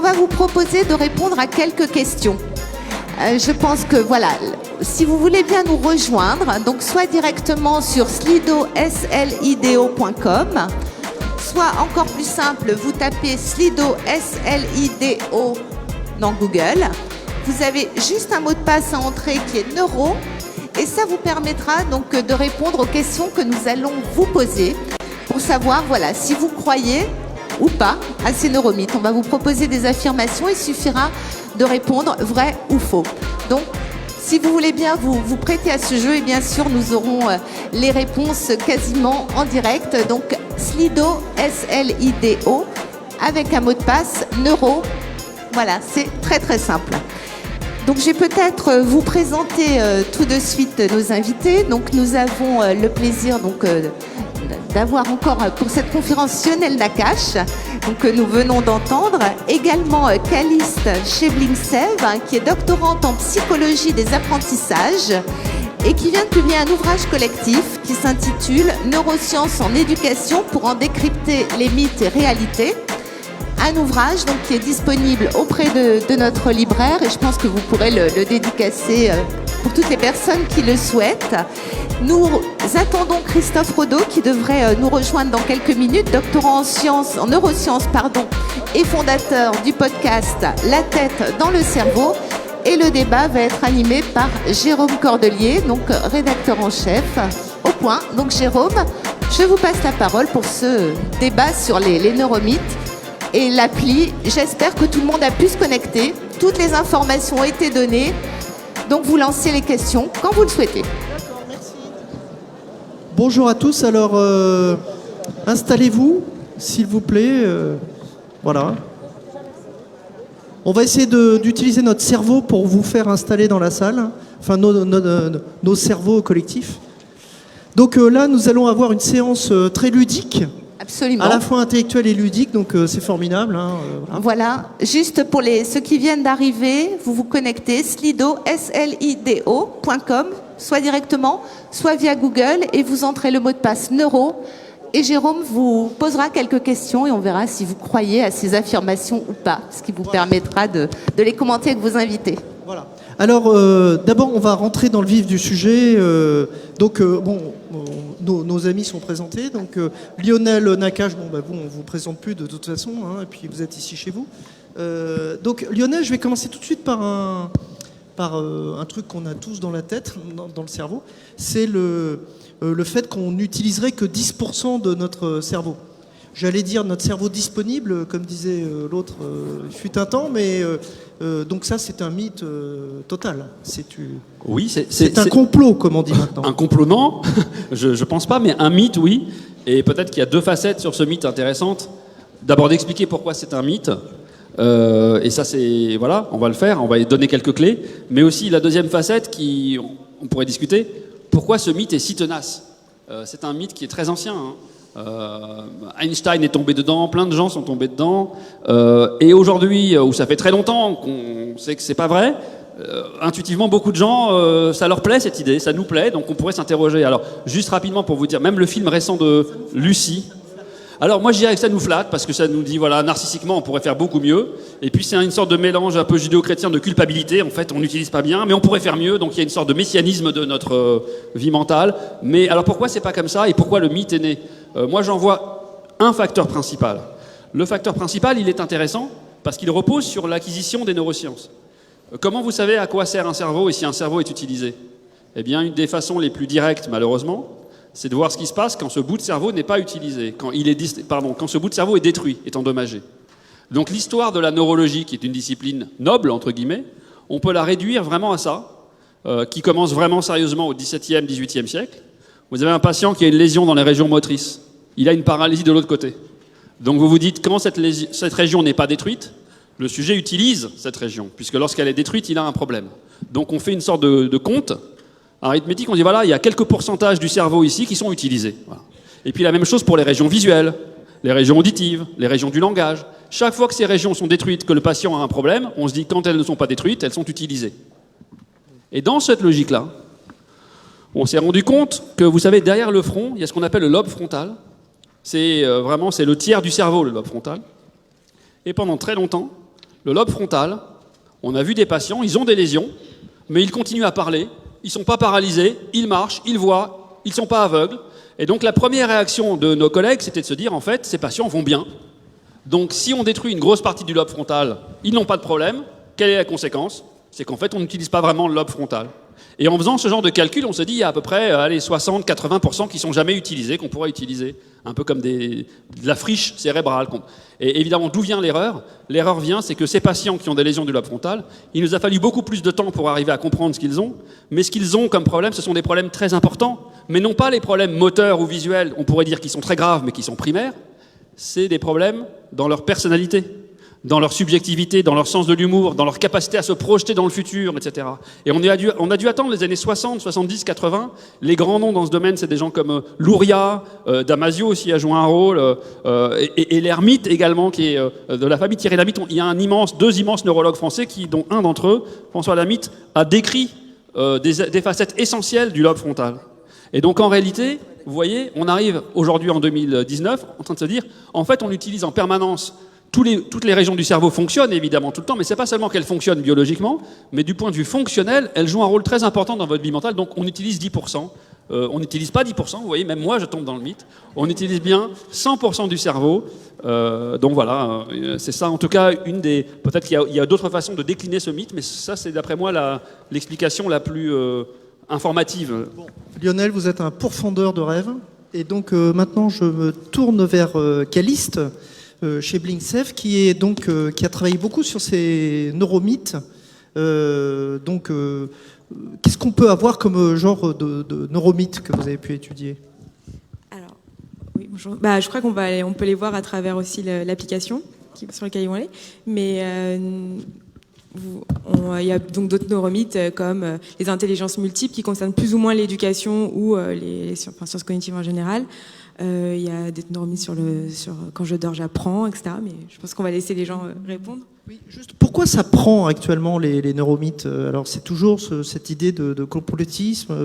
va vous proposer de répondre à quelques questions. Je pense que voilà, si vous voulez bien nous rejoindre, donc soit directement sur slido.com, soit encore plus simple, vous tapez Slido S-L-I-D-O dans Google. Vous avez juste un mot de passe à entrer qui est Neuro, et ça vous permettra donc de répondre aux questions que nous allons vous poser pour savoir voilà, si vous croyez ou pas à ces neuromythes. On va vous proposer des affirmations, il suffira de répondre vrai ou faux. Donc, si vous voulez bien vous prêter à ce jeu, et bien sûr, nous aurons les réponses quasiment en direct. Donc, Slido, S-L-I-D-O, avec un mot de passe, Neuro. Voilà, c'est très très simple. Donc, je vais peut-être vous présenter tout de suite nos invités. Donc, nous avons le plaisir d'avoir encore pour cette conférence Lionel Nakache, que nous venons d'entendre. Également Caliste Cheblingsev, qui est doctorante en psychologie des apprentissages et qui vient de publier un ouvrage collectif qui s'intitule Neurosciences en éducation pour en décrypter les mythes et réalités. Un ouvrage donc, qui est disponible auprès de notre libraire, et je pense que vous pourrez le dédicacer pour toutes les personnes qui le souhaitent. Nous attendons Christophe Rodeau qui devrait nous rejoindre dans quelques minutes, doctorant en neurosciences et fondateur du podcast La tête dans le cerveau. Et le débat va être animé par Jérôme Cordelier, donc rédacteur en chef au Point. Donc Jérôme, je vous passe la parole pour ce débat sur les neuromythes et l'appli. J'espère que tout le monde a pu se connecter. Toutes les informations ont été données. Donc vous lancez les questions quand vous le souhaitez. D'accord, merci. Bonjour à tous. Alors, installez-vous, s'il vous plaît. Voilà. On va essayer d'utiliser notre cerveau pour vous faire installer dans la salle. Enfin, nos cerveaux collectifs. Donc là, nous allons avoir une séance très ludique. Absolument. À la fois intellectuelle et ludique, donc c'est formidable. Voilà. Juste pour ceux qui viennent d'arriver, vous vous connectez slido, slido.com, soit directement, soit via Google, et vous entrez le mot de passe Neuro. Et Jérôme vous posera quelques questions et on verra si vous croyez à ces affirmations ou pas, ce qui vous permettra de les commenter avec vos invités. Voilà. Alors, d'abord, on va rentrer dans le vif du sujet. Nos amis sont présentés. Donc, Lionel Nakache, vous, on ne vous présente plus de toute façon, et puis vous êtes ici chez vous. Donc, Lionel, je vais commencer tout de suite par un truc qu'on a tous dans la tête, dans le cerveau. C'est le fait qu'on n'utiliserait que 10% de notre cerveau. J'allais dire notre cerveau disponible, comme disait l'autre, il fut un temps, mais donc ça c'est un mythe total. Oui, c'est un complot, comme on dit maintenant. Un complot, non, je pense pas, mais un mythe, oui. Et peut-être qu'il y a deux facettes sur ce mythe intéressantes. D'abord d'expliquer pourquoi c'est un mythe. Et ça c'est, voilà, on va le faire, on va y donner quelques clés. Mais aussi la deuxième facette on pourrait discuter, pourquoi ce mythe est si tenace. C'est un mythe qui est très ancien, Einstein est tombé dedans, plein de gens sont tombés dedans, et aujourd'hui, où ça fait très longtemps qu'on sait que c'est pas vrai, intuitivement beaucoup de gens, ça leur plaît cette idée, ça nous plaît, donc on pourrait s'interroger. Alors juste rapidement pour vous dire, même le film récent de Lucie, alors moi je dirais que ça nous flatte parce que ça nous dit voilà, narcissiquement on pourrait faire beaucoup mieux, et puis c'est une sorte de mélange un peu judéo-chrétien de culpabilité, en fait on n'utilise pas bien mais on pourrait faire mieux, donc il y a une sorte de messianisme de notre vie mentale. Mais alors pourquoi c'est pas comme ça et pourquoi le mythe est né? Moi j'en vois un facteur principal. Le facteur principal il est intéressant parce qu'il repose sur l'acquisition des neurosciences. Comment vous savez à quoi sert un cerveau et si un cerveau est utilisé? Eh bien une des façons les plus directes malheureusement, c'est de voir ce qui se passe quand ce bout de cerveau n'est pas utilisé, quand ce bout de cerveau est détruit, est endommagé. Donc l'histoire de la neurologie, qui est une discipline noble, entre guillemets, on peut la réduire vraiment à ça, qui commence vraiment sérieusement au XVIIe, XVIIIe siècle. Vous avez un patient qui a une lésion dans les régions motrices. Il a une paralysie de l'autre côté. Donc vous vous dites, comment cette région n'est pas détruite? Le sujet utilise cette région, puisque lorsqu'elle est détruite, il a un problème. Donc on fait une sorte de compte arithmétique, on dit voilà, il y a quelques pourcentages du cerveau ici qui sont utilisés. Voilà. Et puis la même chose pour les régions visuelles, les régions auditives, les régions du langage. Chaque fois que ces régions sont détruites, que le patient a un problème, on se dit quand elles ne sont pas détruites, elles sont utilisées. Et dans cette logique-là, on s'est rendu compte que, vous savez, derrière le front, il y a ce qu'on appelle le lobe frontal. C'est le tiers du cerveau, le lobe frontal. Et pendant très longtemps, Le lobe frontal, on a vu des patients, ils ont des lésions, mais ils continuent à parler, ils ne sont pas paralysés, ils marchent, ils voient, ils ne sont pas aveugles. Et donc la première réaction de nos collègues, c'était de se dire, en fait, ces patients vont bien. Donc si on détruit une grosse partie du lobe frontal, ils n'ont pas de problème. Quelle est la conséquence? C'est qu'en fait, on n'utilise pas vraiment le lobe frontal. Et en faisant ce genre de calcul, on se dit il y a à peu près 60-80% qui ne sont jamais utilisés, qu'on pourrait utiliser, un peu comme de la friche cérébrale. Et évidemment, d'où vient l'erreur? L'erreur vient, c'est que ces patients qui ont des lésions du lobe frontal, il nous a fallu beaucoup plus de temps pour arriver à comprendre ce qu'ils ont, mais ce qu'ils ont comme problème, ce sont des problèmes très importants, mais non pas les problèmes moteurs ou visuels, on pourrait dire qu'ils sont très graves, mais qui sont primaires, c'est des problèmes dans leur personnalité, dans leur subjectivité, dans leur sens de l'humour, dans leur capacité à se projeter dans le futur, etc. Et on a dû attendre les années 60, 70, 80. Les grands noms dans ce domaine, c'est des gens comme Luria, Damasio aussi a joué un rôle, et l'ermite également, qui est de la famille Thierry Lhermitte. Il y a deux immenses neurologues français, dont un d'entre eux, François Lhermitte, a décrit des facettes essentielles du lobe frontal. Et donc en réalité, vous voyez, on arrive aujourd'hui en 2019 en train de se dire, en fait on utilise en permanence toutes les régions du cerveau fonctionnent évidemment tout le temps, mais c'est pas seulement qu'elles fonctionnent biologiquement, mais du point de vue fonctionnel, elles jouent un rôle très important dans votre vie mentale. Donc on utilise 10%. On n'utilise pas 10%, vous voyez, même moi je tombe dans le mythe. On utilise bien 100% du cerveau. Donc voilà, c'est ça en tout cas peut-être qu'il y a d'autres façons de décliner ce mythe, mais ça c'est d'après moi l'explication la plus informative. Bon. Lionel, vous êtes un pourfendeur de rêves. Et donc maintenant je me tourne vers Caliste. Chez Blinkcef, qui a travaillé beaucoup sur ces neuromythes. Qu'est-ce qu'on peut avoir comme genre de neuromythes que vous avez pu étudier? Alors, oui, bonjour. Je crois on peut les voir à travers aussi l'application sur laquelle ils vont aller. Mais il y a donc d'autres neuromythes comme les intelligences multiples qui concernent plus ou moins l'éducation ou les sciences cognitives en général. Il y a des neuromythes sur quand je dors, j'apprends, etc. Mais je pense qu'on va laisser les gens répondre. Oui, juste pourquoi ça prend actuellement les neuromythes? Alors c'est toujours cette idée de complotisme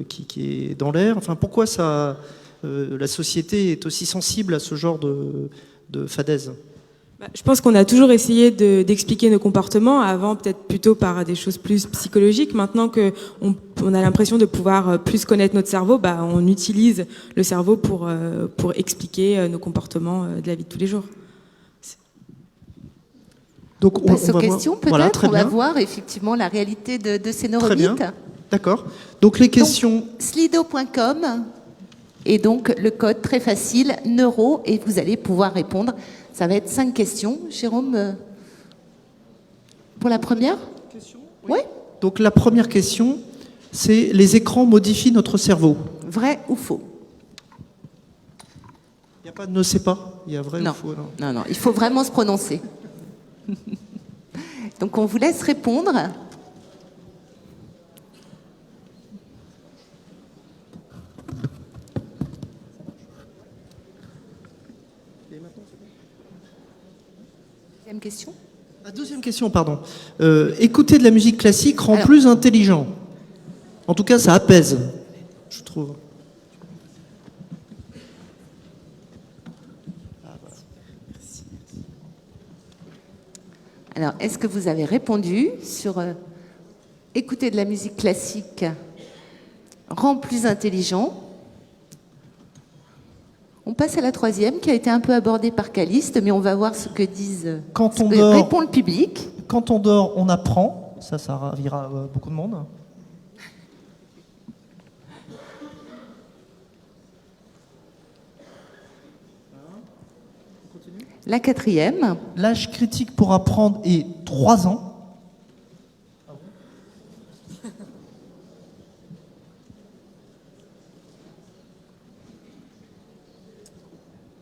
qui est dans l'air. Enfin, pourquoi la société est aussi sensible à ce genre de fadaise? Je pense qu'on a toujours essayé d'expliquer nos comportements, avant peut-être plutôt par des choses plus psychologiques. Maintenant qu'on a l'impression de pouvoir plus connaître notre cerveau, on utilise le cerveau pour expliquer nos comportements de la vie de tous les jours. Donc on passe aux questions peut-être, voilà, on va voir effectivement la réalité de ces neuromythes. Très bien. D'accord. Donc les questions... Donc, slido.com et donc le code très facile, neuro, et vous allez pouvoir répondre. Ça va être 5 questions. Jérôme, pour la première? Oui. Donc la première question, c'est les écrans modifient notre cerveau. Vrai ou faux? Il n'y a pas de ne sais pas. Il y a vrai ou faux? Non, il faut vraiment se prononcer. Donc on vous laisse répondre. Deuxième question. Deuxième question, pardon. Écouter de la musique classique rend plus intelligent. En tout cas, ça apaise, je trouve. Alors, est-ce que vous avez répondu sur écouter de la musique classique rend plus intelligent? On passe à la troisième, qui a été un peu abordée par Caliste, mais on va voir ce que répond le public. Quand on dort, on apprend. Ça ravira beaucoup de monde. La quatrième. L'âge critique pour apprendre est 3 ans.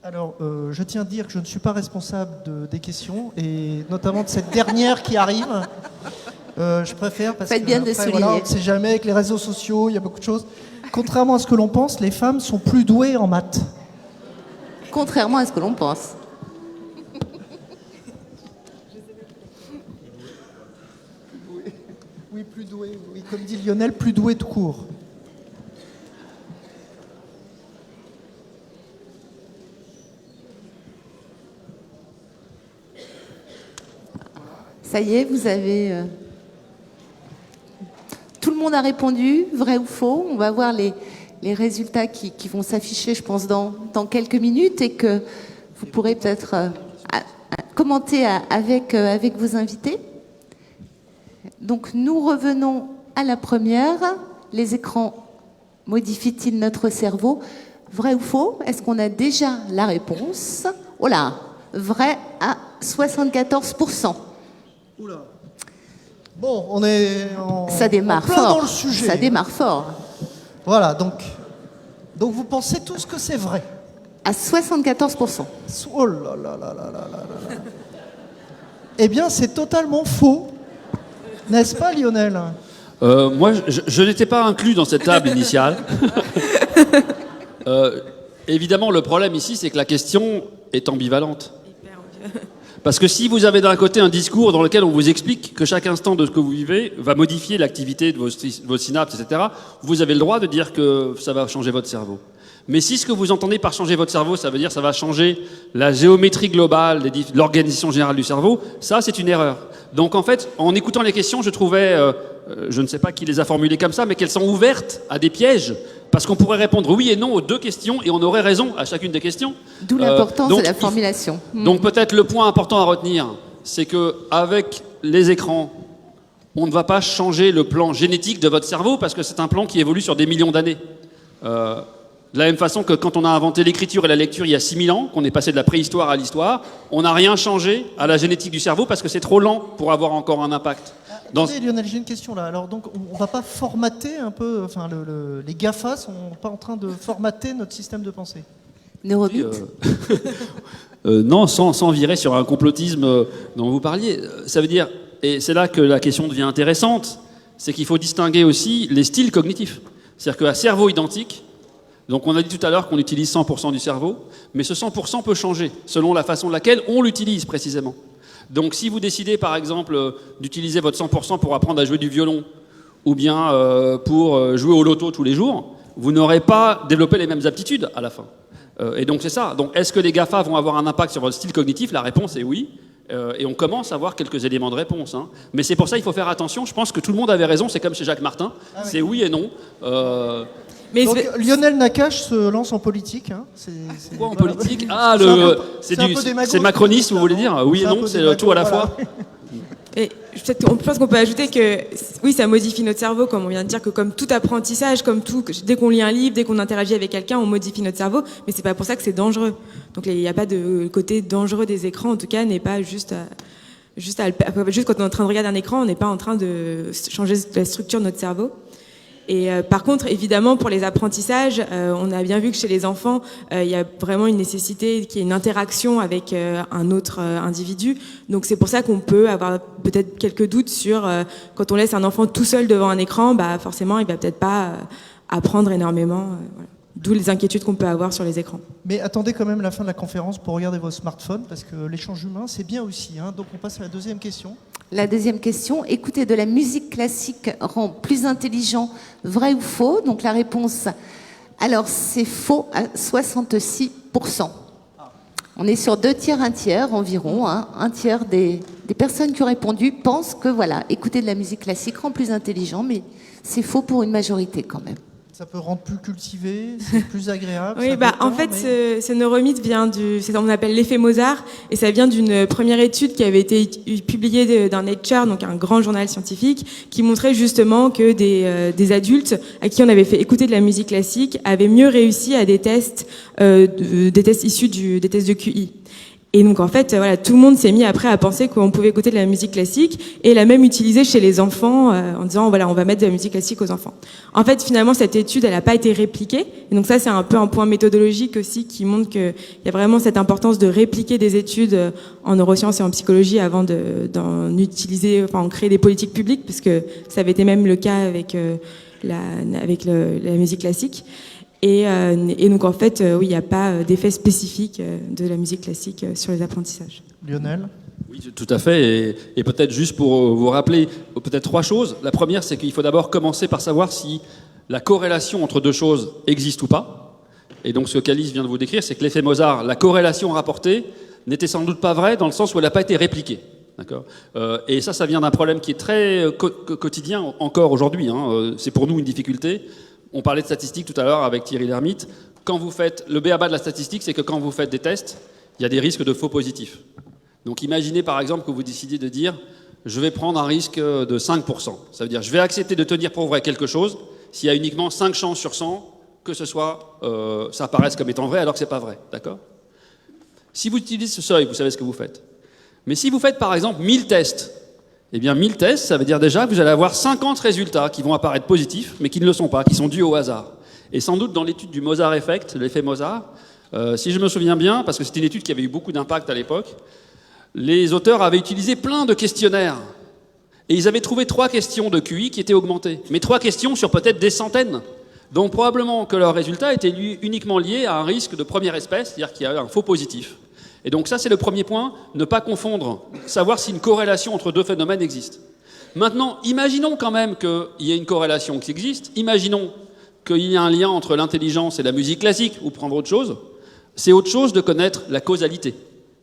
Alors, je tiens à dire que je ne suis pas responsable des questions, et notamment de cette dernière qui arrive. Je préfère, parce Faites bien de souligner. On ne sait jamais, avec les réseaux sociaux, il y a beaucoup de choses. Contrairement à ce que l'on pense, les femmes sont plus douées en maths. Contrairement à ce que l'on pense. Oui, plus douées. Oui, comme dit Lionel, plus douées tout court. Ça y est, vous avez... Tout le monde a répondu, vrai ou faux. On va voir les résultats qui vont s'afficher, je pense, dans quelques minutes et que vous pourrez peut-être commenter avec vos invités. Donc, nous revenons à la première. Les écrans modifient-ils notre cerveau? Vrai ou faux? Est-ce qu'on a déjà la réponse? Oh là, vrai à 74%. Oula. Bon, on est Ça démarre plein fort. dans le sujet. Ça démarre fort. Voilà, donc vous pensez tous que c'est vrai? À 74%. Oh là là là là là là là. Eh bien, c'est totalement faux. N'est-ce pas, Lionel? Moi, je n'étais pas inclus dans cette table initiale. Évidemment, le problème ici, c'est que la question est ambivalente. Parce que si vous avez d'un côté un discours dans lequel on vous explique que chaque instant de ce que vous vivez va modifier l'activité de vos synapses, etc., vous avez le droit de dire que ça va changer votre cerveau. Mais si ce que vous entendez par changer votre cerveau, ça veut dire ça va changer la géométrie globale de l'organisation générale du cerveau, ça c'est une erreur. Donc en fait, en écoutant les questions, je trouvais, je ne sais pas qui les a formulées comme ça, mais qu'elles sont ouvertes à des pièges. Parce qu'on pourrait répondre oui et non aux deux questions et on aurait raison à chacune des questions. D'où l'importance de la formulation. Donc peut-être le point important à retenir, c'est qu'avec les écrans, on ne va pas changer le plan génétique de votre cerveau parce que c'est un plan qui évolue sur des millions d'années. De la même façon que quand on a inventé l'écriture et la lecture il y a 6000 ans, qu'on est passé de la préhistoire à l'histoire, on n'a rien changé à la génétique du cerveau parce que c'est trop lent pour avoir encore un impact. Attendez, Lionel, j'ai une question là. Alors donc, on va pas formater un peu, enfin, les GAFA sont pas en train de formater notre système de pensée? Neuromythe. Non, sans virer sur un complotisme dont vous parliez. Ça veut dire, et c'est là que la question devient intéressante, c'est qu'il faut distinguer aussi les styles cognitifs. C'est-à-dire qu'à cerveau identique, donc on a dit tout à l'heure qu'on utilise 100% du cerveau, mais ce 100% peut changer selon la façon de laquelle on l'utilise précisément. Donc si vous décidez par exemple d'utiliser votre 100% pour apprendre à jouer du violon ou bien pour jouer au loto tous les jours, vous n'aurez pas développé les mêmes aptitudes à la fin. Et donc c'est ça. Donc est-ce que les GAFA vont avoir un impact sur votre style cognitif? La réponse est oui. Et on commence à avoir quelques éléments de réponse. Hein. Mais c'est pour ça qu'il faut faire attention. Je pense que tout le monde avait raison. C'est comme chez Jacques Martin. Ah oui. C'est oui et non. Mais donc, Lionel Nakache se lance en politique. Hein. Quoi en politique? Ah, c'est macroniste, vous voulez dire? Oui et non, c'est tout à la fois. Et je pense qu'on peut ajouter que oui, ça modifie notre cerveau, comme on vient de dire, que comme tout apprentissage, comme tout, dès qu'on lit un livre, dès qu'on interagit avec quelqu'un, on modifie notre cerveau, mais c'est pas pour ça que c'est dangereux. Donc il n'y a pas de côté dangereux des écrans, en tout cas, n'est pas juste quand on est en train de regarder un écran, on n'est pas en train de changer la structure de notre cerveau. Et par contre, évidemment, pour les apprentissages, on a bien vu que chez les enfants, il y a vraiment une nécessité qu'il y ait une interaction avec un autre individu. Donc c'est pour ça qu'on peut avoir peut-être quelques doutes sur quand on laisse un enfant tout seul devant un écran, bah forcément, il va peut-être pas apprendre énormément. Voilà. D'où les inquiétudes qu'on peut avoir sur les écrans. Mais attendez quand même la fin de la conférence pour regarder vos smartphones, parce que l'échange humain, c'est bien aussi. Hein. Donc on passe à la deuxième question. La deuxième question, écouter de la musique classique rend plus intelligent, vrai ou faux? Donc la réponse, alors c'est faux à 66%. On est sur 2 tiers, 1 tiers environ. Hein. 1 tiers des personnes qui ont répondu pensent que voilà, écouter de la musique classique rend plus intelligent, mais c'est faux pour une majorité quand même. Ça peut rendre plus cultivé, c'est plus agréable. Oui, en fait, ce neuromythe vient on appelle l'effet Mozart, et ça vient d'une première étude qui avait été publiée dans Nature, donc un grand journal scientifique, qui montrait justement que des adultes à qui on avait fait écouter de la musique classique avaient mieux réussi à des tests issus des tests de QI. Et donc en fait, voilà, tout le monde s'est mis après à penser qu'on pouvait écouter de la musique classique et la même utiliser chez les enfants en disant voilà, on va mettre de la musique classique aux enfants. En fait, finalement, cette étude, elle n'a pas été répliquée. Et donc ça, c'est un peu un point méthodologique aussi qui montre qu'il y a vraiment cette importance de répliquer des études en neurosciences et en psychologie avant d'en utiliser, enfin, en créer des politiques publiques, puisque ça avait été même le cas avec la musique classique. Et donc en fait, oui, il n'y a pas d'effet spécifique de la musique classique sur les apprentissages. Lionel ? Oui, tout à fait. Et peut-être juste pour vous rappeler peut-être 3 choses. La première, c'est qu'il faut d'abord commencer par savoir si la corrélation entre 2 choses existe ou pas. Et donc ce qu'Alice vient de vous décrire, c'est que l'effet Mozart, la corrélation rapportée, n'était sans doute pas vraie dans le sens où elle n'a pas été répliquée. D'accord. Et ça vient d'un problème qui est très quotidien encore aujourd'hui. Hein. C'est pour nous une difficulté. On parlait de statistiques tout à l'heure avec Thierry Lhermitte. Quand vous faites le b.a.-ba de la statistique, c'est que quand vous faites des tests, il y a des risques de faux positifs. Donc imaginez par exemple que vous décidiez de dire je vais prendre un risque de 5%. Ça veut dire je vais accepter de tenir pour vrai quelque chose s'il y a uniquement 5 chances sur 100 que ce soit, ça apparaisse comme étant vrai alors que c'est pas vrai. D'accord ? Si vous utilisez ce seuil, vous savez ce que vous faites. Mais si vous faites par exemple 1000 tests, eh bien 1000 tests, ça veut dire déjà que vous allez avoir 50 résultats qui vont apparaître positifs, mais qui ne le sont pas, qui sont dus au hasard. Et sans doute dans l'étude du Mozart Effect, l'effet Mozart, si je me souviens bien, parce que c'était une étude qui avait eu beaucoup d'impact à l'époque, les auteurs avaient utilisé plein de questionnaires. Et ils avaient trouvé 3 questions de QI qui étaient augmentées. Mais 3 questions sur peut-être des centaines. Donc probablement que leurs résultats étaient uniquement liés à un risque de première espèce, c'est-à-dire qu'il y avait un faux positif. Et donc ça, c'est le premier point, ne pas confondre, savoir si une corrélation entre deux phénomènes existe. Maintenant, imaginons quand même qu'il y ait une corrélation qui existe, imaginons qu'il y ait un lien entre l'intelligence et la musique classique, ou prendre autre chose. C'est autre chose de connaître la causalité.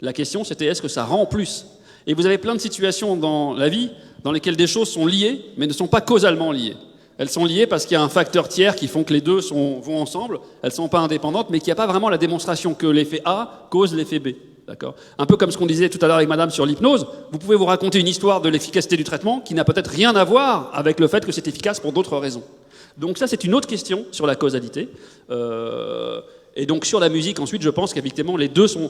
La question, c'était est-ce que ça rend plus ? Et vous avez plein de situations dans la vie dans lesquelles des choses sont liées, mais ne sont pas causalement liées. Elles sont liées parce qu'il y a un facteur tiers qui font que les deux vont ensemble. Elles ne sont pas indépendantes, mais qu'il n'y a pas vraiment la démonstration que l'effet A cause l'effet B. D'accord ? Un peu comme ce qu'on disait tout à l'heure avec madame sur l'hypnose. Vous pouvez vous raconter une histoire de l'efficacité du traitement qui n'a peut-être rien à voir avec le fait que c'est efficace pour d'autres raisons. Donc ça, c'est une autre question sur la causalité. Et donc sur la musique, ensuite, je pense qu'effectivement, les deux sont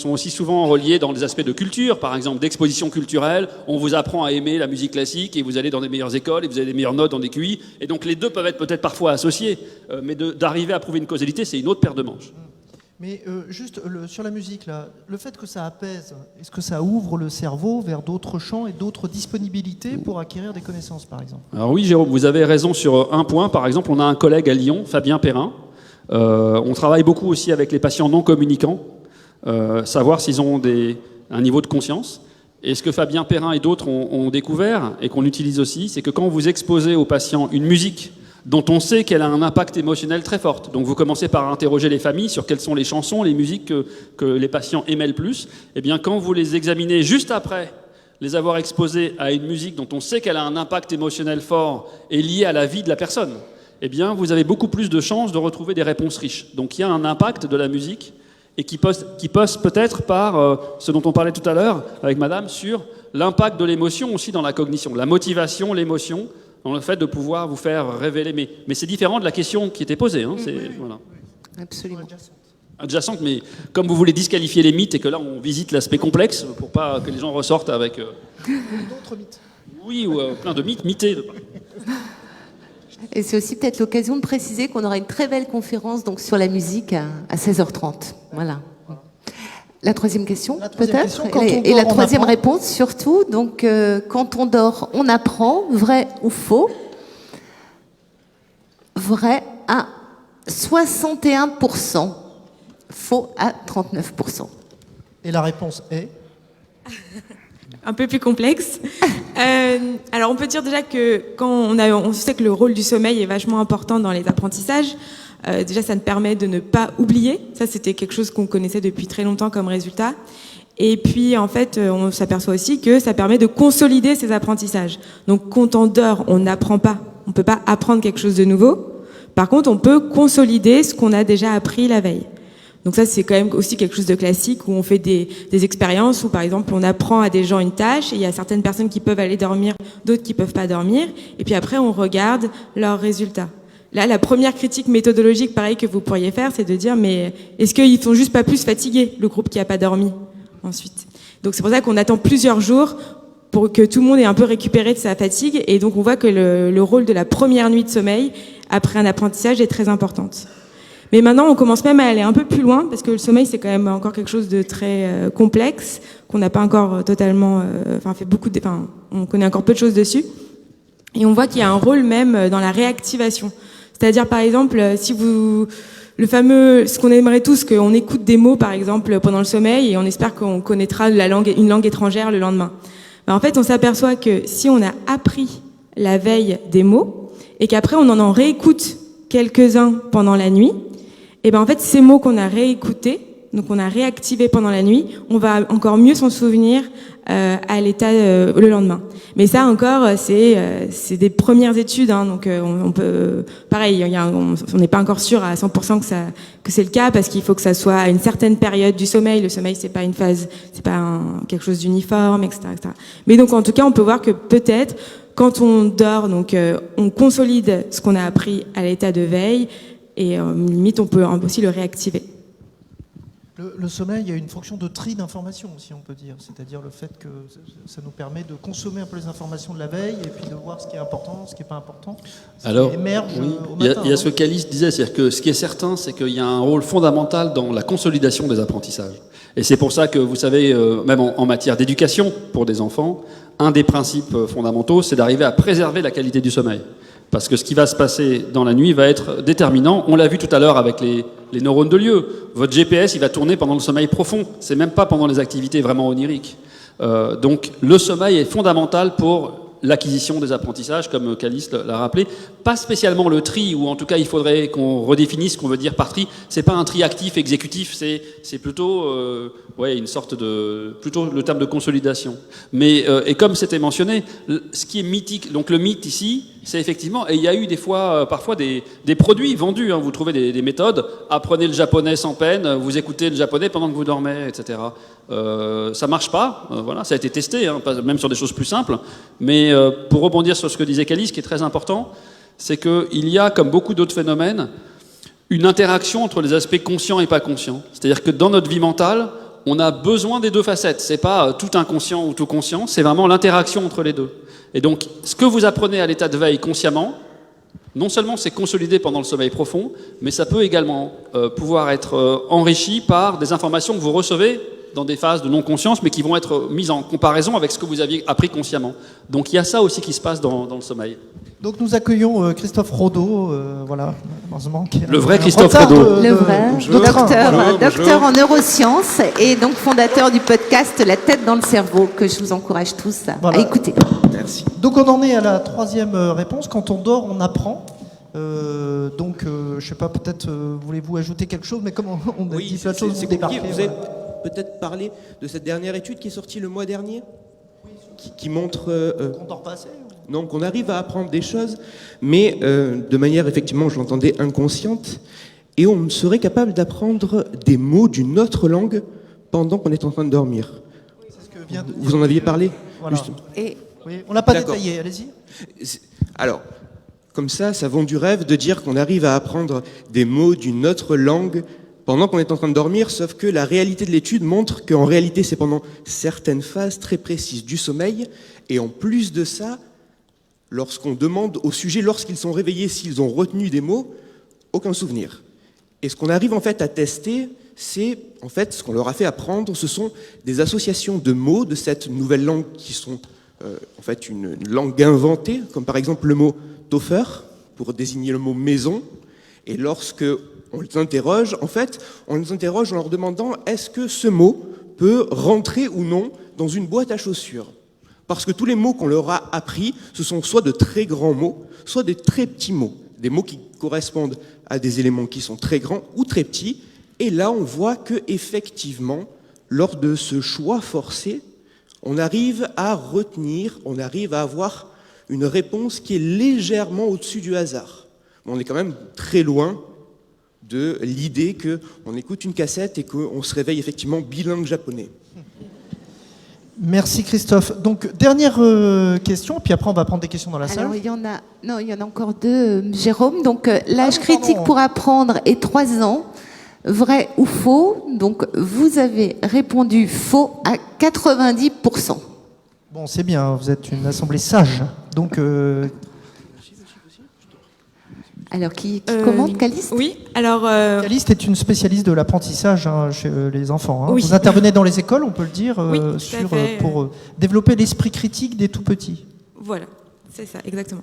aussi souvent reliés dans des aspects de culture, par exemple d'exposition culturelle. On vous apprend à aimer la musique classique et vous allez dans des meilleures écoles et vous avez des meilleures notes dans des QI. Et donc les deux peuvent être peut-être parfois associés, mais d'arriver à prouver une causalité, c'est une autre paire de manches. Mais juste sur la musique, là, le fait que ça apaise, est-ce que ça ouvre le cerveau vers d'autres champs et d'autres disponibilités pour acquérir des connaissances, par exemple ? Alors oui, Jérôme, vous avez raison sur un point. Par exemple, on a un collègue à Lyon, Fabien Perrin. On travaille beaucoup aussi avec les patients non communicants, savoir s'ils ont un niveau de conscience. Et ce que Fabien Perrin et d'autres ont découvert, et qu'on utilise aussi, c'est que quand vous exposez aux patients une musique dont on sait qu'elle a un impact émotionnel très fort, donc vous commencez par interroger les familles sur quelles sont les chansons, les musiques que les patients aimaient le plus, et bien quand vous les examinez juste après les avoir exposés à une musique dont on sait qu'elle a un impact émotionnel fort et lié à la vie de la personne, eh bien, vous avez beaucoup plus de chances de retrouver des réponses riches. Donc, il y a un impact de la musique et qui passe peut-être par ce dont on parlait tout à l'heure avec madame sur l'impact de l'émotion aussi dans la cognition, la motivation, l'émotion, dans le fait de pouvoir vous faire révéler. Mais c'est différent de la question qui était posée. Hein, voilà. Absolument. Adjacente, mais comme vous voulez disqualifier les mythes et que là, on visite l'aspect complexe pour pas que les gens ressortent avec... D'autres mythes. Oui, ou plein de mythes mythés. Et c'est aussi peut-être l'occasion de préciser qu'on aura une très belle conférence donc, sur la musique à 16h30. Voilà. La troisième question, peut-être. Et la troisième réponse, surtout. Donc, quand on dort, on apprend. Vrai ou faux ? Vrai à 61%. Faux à 39%. Et la réponse est ? Un peu plus complexe. Alors on peut dire déjà que quand on sait que le rôle du sommeil est vachement important dans les apprentissages, déjà ça nous permet de ne pas oublier. Ça c'était quelque chose qu'on connaissait depuis très longtemps comme résultat. Et puis en fait on s'aperçoit aussi que ça permet de consolider ces apprentissages. Donc quand on dort, on n'apprend pas. On peut pas apprendre quelque chose de nouveau. Par contre on peut consolider ce qu'on a déjà appris la veille. Donc ça, c'est quand même aussi quelque chose de classique où on fait des expériences où, par exemple, on apprend à des gens une tâche et il y a certaines personnes qui peuvent aller dormir, d'autres qui peuvent pas dormir. Et puis après, on regarde leurs résultats. Là, la première critique méthodologique, pareil, que vous pourriez faire, c'est de dire, mais est-ce qu'ils sont juste pas plus fatigués, le groupe qui a pas dormi, ensuite? Donc c'est pour ça qu'on attend plusieurs jours pour que tout le monde ait un peu récupéré de sa fatigue. Et donc on voit que le rôle de la première nuit de sommeil, après un apprentissage, est très importante. Mais maintenant, on commence même à aller un peu plus loin, parce que le sommeil, c'est quand même encore quelque chose de très complexe, qu'on n'a pas encore totalement... on connaît encore peu de choses dessus. Et on voit qu'il y a un rôle même dans la réactivation. C'est-à-dire, par exemple, si ce qu'on aimerait tous, qu'on écoute des mots, par exemple, pendant le sommeil, et on espère qu'on connaîtra une langue étrangère le lendemain. En fait, on s'aperçoit que si on a appris la veille des mots, et qu'après on en réécoute quelques-uns pendant la nuit, et ben en fait ces mots qu'on a réécoutés donc on a réactivé pendant la nuit, on va encore mieux s'en souvenir à l'état le lendemain. Mais ça encore, c'est des premières études, hein, donc on peut, pareil, on n'est pas encore sûr à 100% que c'est le cas, parce qu'il faut que ça soit à une certaine période du sommeil. Le sommeil, c'est pas une phase, c'est pas quelque chose d'uniforme, etc., etc. Mais donc en tout cas, on peut voir que peut-être quand on dort, donc on consolide ce qu'on a appris à l'état de veille, et limite on peut aussi le réactiver. Le sommeil, il y a une fonction de tri d'informations aussi, on peut dire. C'est-à-dire le fait que ça nous permet de consommer un peu les informations de la veille et puis de voir ce qui est important, ce qui n'est pas important. Alors, qui émerge oui, au matin. il y a ce que Calice disait, c'est-à-dire que ce qui est certain, c'est qu'il y a un rôle fondamental dans la consolidation des apprentissages. Et c'est pour ça que, vous savez, même en matière d'éducation pour des enfants, un des principes fondamentaux, c'est d'arriver à préserver la qualité du sommeil. Parce que ce qui va se passer dans la nuit va être déterminant. On l'a vu tout à l'heure avec les neurones de lieu. Votre GPS, il va tourner pendant le sommeil profond. C'est même pas pendant les activités vraiment oniriques. Donc le sommeil est fondamental pour l'acquisition des apprentissages, comme Calice l'a rappelé. Pas spécialement le tri, ou en tout cas il faudrait qu'on redéfinisse ce qu'on veut dire par tri. C'est pas un tri actif, exécutif, c'est plutôt une sorte de... plutôt le terme de consolidation. Mais, et comme c'était mentionné, ce qui est mythique, donc le mythe ici, c'est effectivement, et il y a eu des fois, parfois des produits vendus, hein, vous trouvez des méthodes, apprenez le japonais sans peine, vous écoutez le japonais pendant que vous dormez, etc. Ça marche pas, voilà, ça a été testé, hein, même sur des choses plus simples, mais pour rebondir sur ce que disait Calice, ce qui est très important, c'est qu'il y a, comme beaucoup d'autres phénomènes, une interaction entre les aspects conscients et pas conscients. C'est-à-dire que dans notre vie mentale, on a besoin des deux facettes. C'est pas tout inconscient ou tout conscient, c'est vraiment l'interaction entre les deux. Et donc, ce que vous apprenez à l'état de veille consciemment, non seulement c'est consolidé pendant le sommeil profond, mais ça peut également pouvoir être enrichi par des informations que vous recevez dans des phases de non-conscience, mais qui vont être mises en comparaison avec ce que vous aviez appris consciemment. Donc il y a ça aussi qui se passe dans le sommeil. Donc nous accueillons Christophe Rodeau, voilà, heureusement. Le vrai Christophe Rodeau. Le vrai, docteur en neurosciences et donc fondateur du podcast La tête dans le cerveau, que je vous encourage tous à écouter. Merci. Donc on en est à la troisième réponse. Quand on dort, on apprend. Donc je sais pas, peut-être voulez-vous ajouter quelque chose, mais comme on a dit plein de choses, c'est compliqué. Vous avez peut-être parlé de cette dernière étude qui est sortie le mois dernier, qui montre qu'on dort pas assez. Non, qu'on arrive à apprendre des choses, mais de manière effectivement, je l'entendais, inconsciente, et on serait capable d'apprendre des mots d'une autre langue pendant qu'on est en train de dormir. Oui, c'est ce que vient de... Vous en aviez parlé, voilà. Et... Oui, on l'a pas détaillé, allez-y. Alors, comme ça vend du rêve de dire qu'on arrive à apprendre des mots d'une autre langue pendant qu'on est en train de dormir, sauf que la réalité de l'étude montre qu'en réalité, c'est pendant certaines phases très précises du sommeil, et en plus de ça, lorsqu'on demande au sujet, lorsqu'ils sont réveillés, s'ils ont retenu des mots, aucun souvenir. Et ce qu'on arrive en fait à tester, c'est en fait ce qu'on leur a fait apprendre, ce sont des associations de mots de cette nouvelle langue qui sont en fait une langue inventée, comme par exemple le mot Toffer, pour désigner le mot maison. Et lorsque on les interroge, en fait, on les interroge en leur demandant est-ce que ce mot peut rentrer ou non dans une boîte à chaussures. Parce que tous les mots qu'on leur a appris, ce sont soit de très grands mots, soit des très petits mots. Des mots qui correspondent à des éléments qui sont très grands ou très petits. Et là, on voit que effectivement, lors de ce choix forcé, on arrive à retenir, on arrive à avoir une réponse qui est légèrement au-dessus du hasard. On est quand même très loin de l'idée qu'on écoute une cassette et qu'on se réveille effectivement bilingue japonais. Merci Christophe. Donc dernière question, puis après on va prendre des questions dans la salle. Alors il y en a encore deux, Jérôme. Donc l'âge critique pour apprendre est 3 ans. Vrai ou faux? Donc vous avez répondu faux à 90%. Bon, c'est bien, vous êtes une assemblée sage. Donc alors, qui commande, Calice? Oui, alors... Calice est une spécialiste de l'apprentissage chez les enfants. Oui. Vous intervenez dans les écoles, on peut le dire, oui, pour développer l'esprit critique des tout-petits. Voilà. C'est ça, exactement.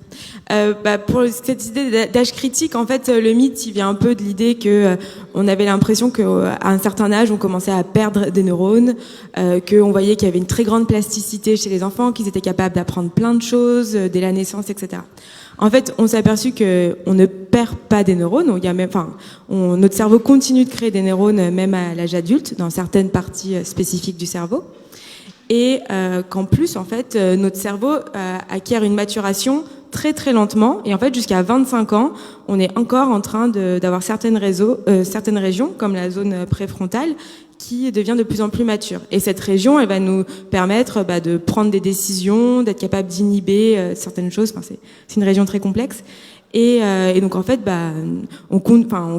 Pour cette idée d'âge critique, en fait, le mythe, il vient un peu de l'idée que on avait l'impression qu'à un certain âge, on commençait à perdre des neurones, qu'on voyait qu'il y avait une très grande plasticité chez les enfants, qu'ils étaient capables d'apprendre plein de choses dès la naissance, etc. En fait, on s'est aperçu que on ne perd pas des neurones. Il y a même, notre cerveau continue de créer des neurones même à l'âge adulte, dans certaines parties spécifiques du cerveau. Et qu'en plus, en fait, notre cerveau acquiert une maturation très très lentement. Et en fait, jusqu'à 25 ans, on est encore en train d'avoir certaines régions, comme la zone préfrontale, qui devient de plus en plus mature. Et cette région, elle va nous permettre de prendre des décisions, d'être capable d'inhiber certaines choses. Enfin, c'est une région très complexe. Et donc en fait, on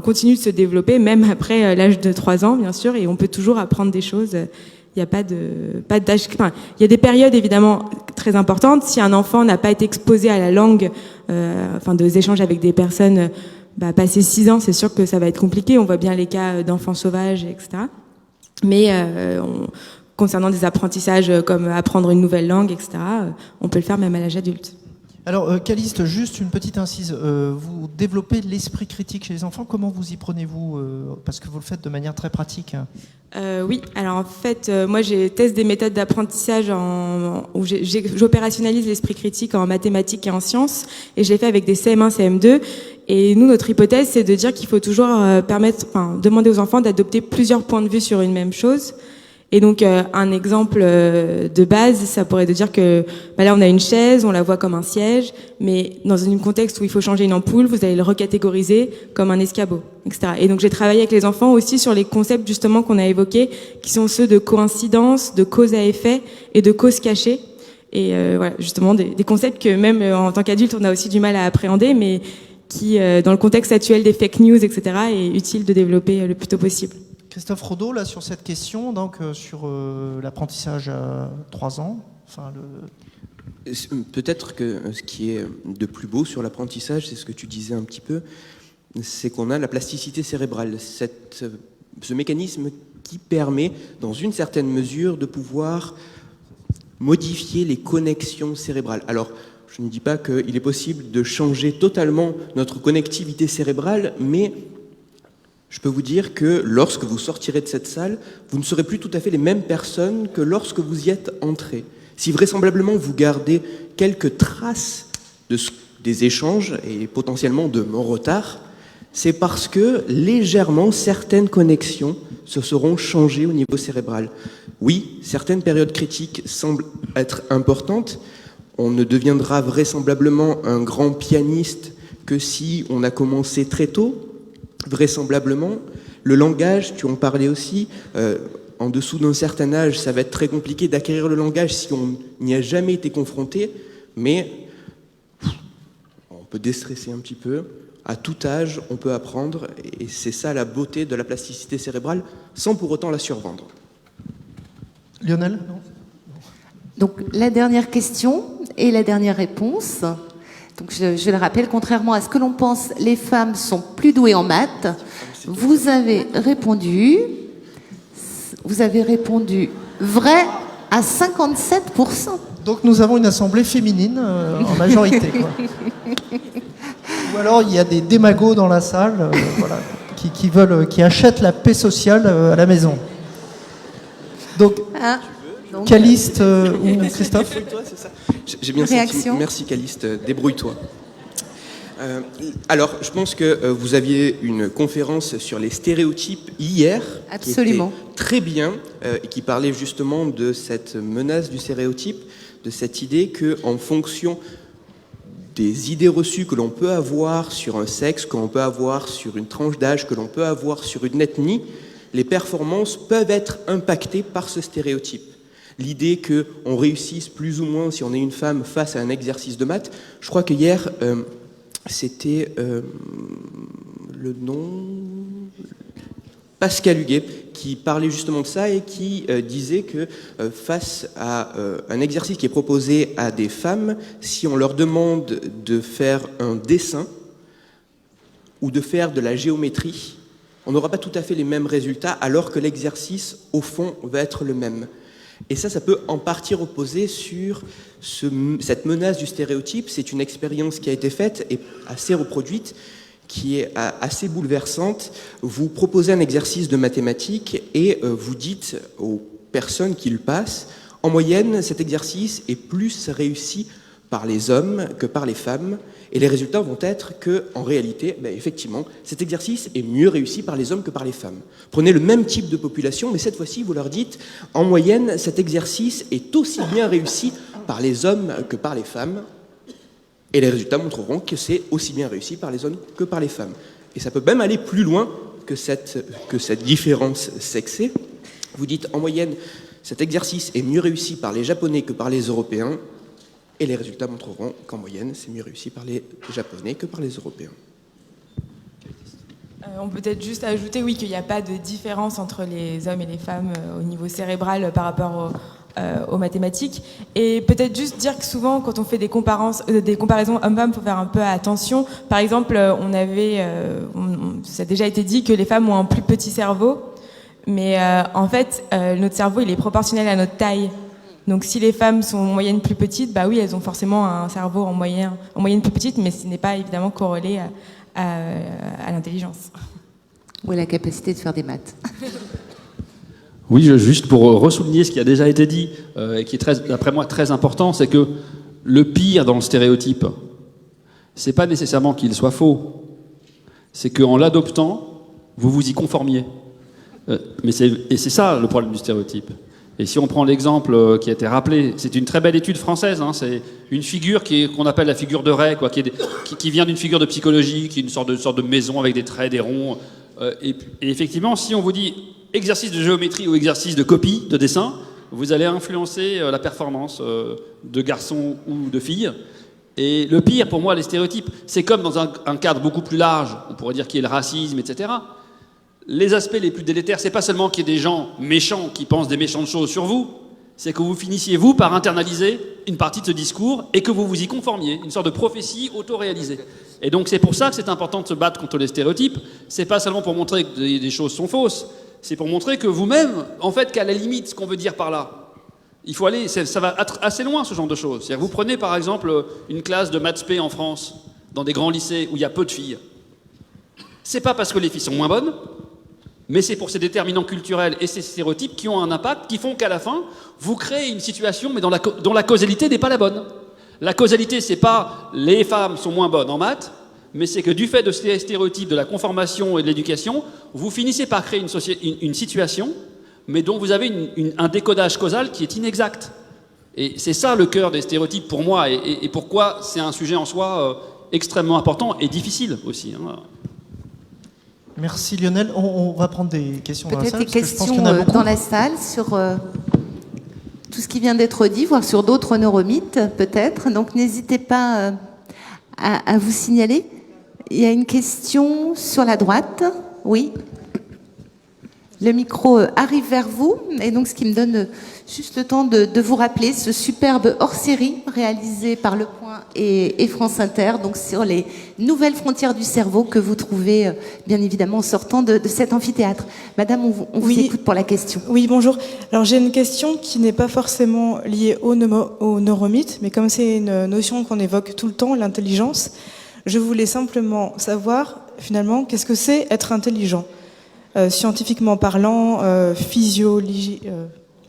continue de se développer même après l'âge de 3 ans, bien sûr, et on peut toujours apprendre des choses. Il n'y a pas d'âge. Enfin, il y a des périodes évidemment très importantes. Si un enfant n'a pas été exposé à la langue, des échanges avec des personnes, passé 6 ans, c'est sûr que ça va être compliqué. On voit bien les cas d'enfants sauvages, etc. Mais concernant des apprentissages comme apprendre une nouvelle langue, etc., on peut le faire même à l'âge adulte. Alors, Caliste, juste une petite incise. Vous développez l'esprit critique chez les enfants. Comment vous y prenez-vous parce que vous le faites de manière très pratique. Oui, alors en fait, moi j'ai testé des méthodes d'apprentissage où j'opérationnalise l'esprit critique en mathématiques et en sciences, et je l'ai fait avec des CM1, CM2. Et nous, notre hypothèse, c'est de dire qu'il faut toujours demander aux enfants d'adopter plusieurs points de vue sur une même chose. Et donc un exemple de base, ça pourrait être de dire que là on a une chaise, on la voit comme un siège, mais dans un contexte où il faut changer une ampoule, vous allez le recatégoriser comme un escabeau, etc. Et donc j'ai travaillé avec les enfants aussi sur les concepts justement qu'on a évoqués, qui sont ceux de coïncidence, de cause à effet et de cause cachée. Et voilà, justement des concepts que même en tant qu'adulte on a aussi du mal à appréhender, mais qui dans le contexte actuel des fake news, etc., est utile de développer le plus tôt possible. Christophe Rodeau, là, sur cette question, donc sur l'apprentissage à 3 ans. Peut-être que ce qui est de plus beau sur l'apprentissage, c'est ce que tu disais un petit peu, c'est qu'on a la plasticité cérébrale, ce mécanisme qui permet, dans une certaine mesure, de pouvoir modifier les connexions cérébrales. Alors, je ne dis pas qu'il est possible de changer totalement notre connectivité cérébrale, mais je peux vous dire que lorsque vous sortirez de cette salle, vous ne serez plus tout à fait les mêmes personnes que lorsque vous y êtes entrés. Si vraisemblablement vous gardez quelques traces des échanges et potentiellement de mon retard, c'est parce que légèrement certaines connexions se seront changées au niveau cérébral. Oui, certaines périodes critiques semblent être importantes. On ne deviendra vraisemblablement un grand pianiste que si on a commencé très tôt. Vraisemblablement, le langage, tu en parlais aussi, en dessous d'un certain âge, ça va être très compliqué d'acquérir le langage si on n'y a jamais été confronté, mais on peut déstresser un petit peu. À tout âge, on peut apprendre, et c'est ça la beauté de la plasticité cérébrale, sans pour autant la survendre. Lionel ? Donc, la dernière question et la dernière réponse. Donc, je le rappelle, contrairement à ce que l'on pense, les femmes sont plus douées en maths. Vous avez répondu vrai à 57%. Donc, nous avons une assemblée féminine en majorité, quoi. Ou alors, il y a des démagos dans la salle, qui achètent la paix sociale à la maison. Donc, Caliste ou Christophe ? J'ai bien senti. Merci Caliste, débrouille-toi. Alors, je pense que vous aviez une conférence sur les stéréotypes hier. Absolument. Qui était très bien et qui parlait justement de cette menace du stéréotype, de cette idée qu'en fonction des idées reçues que l'on peut avoir sur un sexe, que l'on peut avoir sur une tranche d'âge, que l'on peut avoir sur une ethnie, les performances peuvent être impactées par ce stéréotype. L'idée qu'on réussisse plus ou moins si on est une femme face à un exercice de maths. Je crois que hier, c'était le nom... Pascal Huguet, qui parlait justement de ça et qui disait que face à un exercice qui est proposé à des femmes, si on leur demande de faire un dessin ou de faire de la géométrie, on n'aura pas tout à fait les mêmes résultats alors que l'exercice, au fond, va être le même. Et ça peut en partie reposer sur cette menace du stéréotype. C'est une expérience qui a été faite et assez reproduite, qui est assez bouleversante. Vous proposez un exercice de mathématiques et vous dites aux personnes qui le passent, en moyenne, cet exercice est plus réussi par les hommes que par les femmes, et les résultats vont être que, en réalité, effectivement, cet exercice est mieux réussi par les hommes que par les femmes. Prenez le même type de population, mais cette fois-ci, vous leur dites, en moyenne, cet exercice est aussi bien réussi par les hommes que par les femmes, et les résultats montreront que c'est aussi bien réussi par les hommes que par les femmes. Et ça peut même aller plus loin que cette différence sexée. Vous dites, en moyenne, cet exercice est mieux réussi par les Japonais que par les Européens, et les résultats montreront qu'en moyenne, c'est mieux réussi par les Japonais que par les Européens. On peut peut-être juste ajouter, oui, qu'il n'y a pas de différence entre les hommes et les femmes au niveau cérébral par rapport aux mathématiques. Et peut-être juste dire que souvent, quand on fait des comparaisons hommes-femmes, il faut faire un peu attention. Par exemple, ça a déjà été dit que les femmes ont un plus petit cerveau, mais en fait, notre cerveau, il est proportionnel à notre taille. Donc si les femmes sont en moyenne plus petites, bah oui, elles ont forcément un cerveau en moyenne plus petite, mais ce n'est pas évidemment corrélé à l'intelligence. Ou à la capacité de faire des maths. Oui, juste pour ressouligner ce qui a déjà été dit, et qui est d'après moi très important, c'est que le pire dans le stéréotype, c'est pas nécessairement qu'il soit faux, c'est qu'en l'adoptant, vous vous y conformiez. Et c'est ça le problème du stéréotype. Et si on prend l'exemple qui a été rappelé, c'est une très belle étude française, hein, c'est une figure qu'on appelle la figure de Ray, quoi, qui vient d'une figure de psychologie, qui est une sorte de maison avec des traits, des ronds. Et effectivement, si on vous dit exercice de géométrie ou exercice de copie, de dessin, vous allez influencer la performance de garçons ou de filles. Et le pire, pour moi, les stéréotypes, c'est comme dans un cadre beaucoup plus large, on pourrait dire qu'il y a le racisme, etc. Les aspects les plus délétères, c'est pas seulement qu'il y ait des gens méchants qui pensent des méchantes choses sur vous, c'est que vous finissiez, vous, par internaliser une partie de ce discours et que vous vous y conformiez, une sorte de prophétie auto-réalisée. Et donc c'est pour ça que c'est important de se battre contre les stéréotypes. C'est pas seulement pour montrer que des choses sont fausses, c'est pour montrer que vous-même, en fait, qu'à la limite, ce qu'on veut dire par là, il faut aller, ça va assez loin, ce genre de choses. C'est-à-dire, vous prenez par exemple une classe de maths P en France, dans des grands lycées où il y a peu de filles. C'est pas parce que les filles sont moins bonnes, mais c'est pour ces déterminants culturels et ces stéréotypes qui ont un impact, qui font qu'à la fin, vous créez une situation, mais dont la causalité n'est pas la bonne. La causalité, c'est pas les femmes sont moins bonnes en maths, mais c'est que du fait de ces stéréotypes, de la conformation et de l'éducation, vous finissez par créer une situation, mais dont vous avez un décodage causal qui est inexact. Et c'est ça le cœur des stéréotypes pour moi, et pourquoi c'est un sujet en soi extrêmement important et difficile aussi. Hein. Merci Lionel. On va prendre des questions dans la salle. Peut-être des questions dans la salle sur tout ce qui vient d'être dit, voire sur d'autres neuromythes peut-être. Donc n'hésitez pas à vous signaler. Il y a une question sur la droite. Oui. Le micro arrive vers vous, et donc ce qui me donne juste le temps de vous rappeler ce superbe hors-série réalisé par Le Point et France Inter, donc sur les nouvelles frontières du cerveau que vous trouvez bien évidemment en sortant de cet amphithéâtre. Madame, on vous écoute pour la question. Oui, bonjour. Alors j'ai une question qui n'est pas forcément liée au neuromythe, mais comme c'est une notion qu'on évoque tout le temps, l'intelligence, je voulais simplement savoir finalement qu'est-ce que c'est être intelligent. Scientifiquement parlant, sur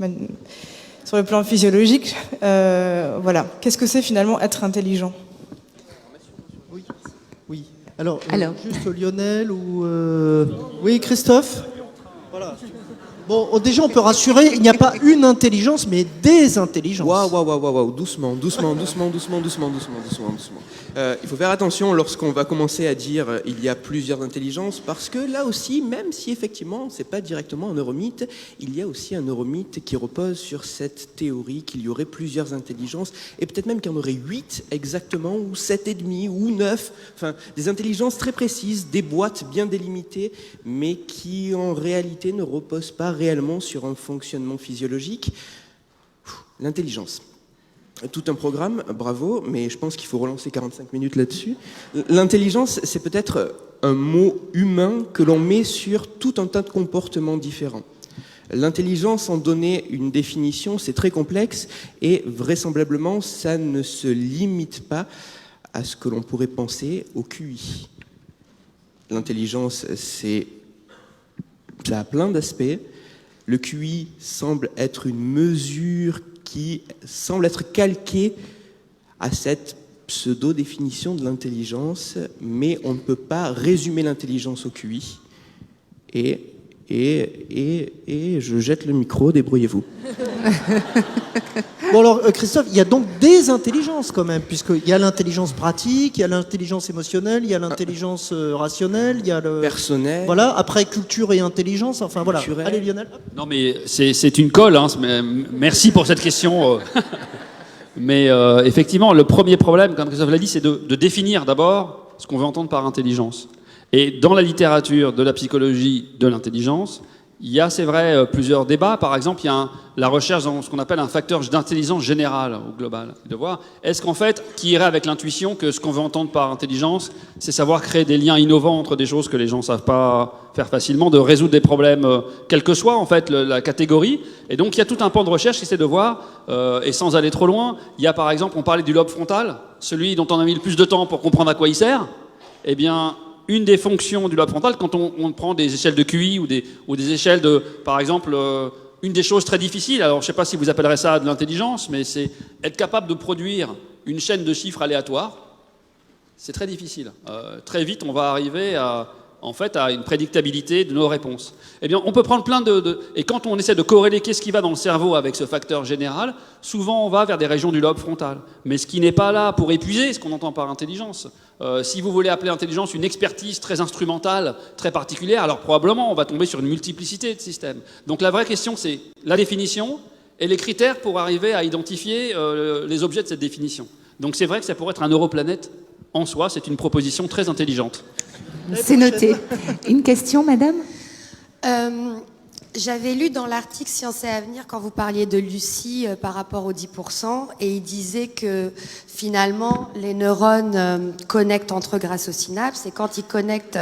le plan physiologique, voilà. Qu'est-ce que c'est finalement être intelligent ? Oui. Alors. Juste Lionel ou... Oui, Christophe ? Voilà. Bon, déjà, on peut rassurer, il n'y a pas une intelligence, mais des intelligences. Waouh, doucement. Il faut faire attention lorsqu'on va commencer à dire il y a plusieurs intelligences, parce que là aussi, même si effectivement c'est pas directement un neuromythe, il y a aussi un neuromythe qui repose sur cette théorie qu'il y aurait plusieurs intelligences, et peut-être même qu'il y en aurait 8 exactement, ou 7,5, ou 9, enfin des intelligences très précises, des boîtes bien délimitées, mais qui en réalité ne reposent pas réellement sur un fonctionnement physiologique. L'intelligence. Tout un programme, bravo, mais je pense qu'il faut relancer 45 minutes là-dessus. L'intelligence, c'est peut-être un mot humain que l'on met sur tout un tas de comportements différents. L'intelligence, en donner une définition, c'est très complexe et vraisemblablement, ça ne se limite pas à ce que l'on pourrait penser au QI. L'intelligence, ça a plein d'aspects. Le QI semble être une mesure qui semble être calquée à cette pseudo-définition de l'intelligence, mais on ne peut pas résumer l'intelligence au QI. Et je jette le micro, débrouillez-vous. Bon alors Christophe, il y a donc des intelligences quand même, puisqu'il y a l'intelligence pratique, il y a l'intelligence émotionnelle, il y a l'intelligence rationnelle, il y a le... Personnel. Voilà, après culture et intelligence, enfin voilà. Culturel. Allez Lionel. Non, mais c'est une colle. Hein. Merci pour cette question. Mais effectivement, le premier problème, comme Christophe l'a dit, c'est de définir d'abord ce qu'on veut entendre par intelligence. Et dans la littérature de la psychologie de l'intelligence, il y a, c'est vrai, plusieurs débats. Par exemple, il y a la recherche dans ce qu'on appelle un facteur d'intelligence générale ou globale. De voir, est-ce qu'en fait, qui irait avec l'intuition que ce qu'on veut entendre par intelligence, c'est savoir créer des liens innovants entre des choses que les gens ne savent pas faire facilement, de résoudre des problèmes, quelle que soit en fait la catégorie. Et donc, il y a tout un pan de recherche qui essaie de voir, et sans aller trop loin, il y a par exemple, on parlait du lobe frontal, celui dont on a mis le plus de temps pour comprendre à quoi il sert. Eh bien, une des fonctions du lobe frontal, quand on prend des échelles de QI ou des échelles de, par exemple, une des choses très difficiles, alors je ne sais pas si vous appellerez ça de l'intelligence, mais c'est être capable de produire une chaîne de chiffres aléatoires. C'est très difficile. Très vite, on va arriver à une prédictabilité de nos réponses. Eh bien, on peut prendre plein et quand on essaie de corréler qu'est-ce qui va dans le cerveau avec ce facteur général, souvent on va vers des régions du lobe frontal. Mais ce qui n'est pas là pour épuiser ce qu'on entend par intelligence. Si vous voulez appeler intelligence une expertise très instrumentale, très particulière, alors probablement on va tomber sur une multiplicité de systèmes. Donc la vraie question, c'est la définition et les critères pour arriver à identifier les objets de cette définition. Donc c'est vrai que ça pourrait être un europlanète en soi, c'est une proposition très intelligente. C'est noté. Une question, madame ? J'avais lu dans l'article Science et Avenir, quand vous parliez de Lucie par rapport aux 10%, et il disait que finalement, les neurones connectent entre eux grâce aux synapses, et quand ils connectent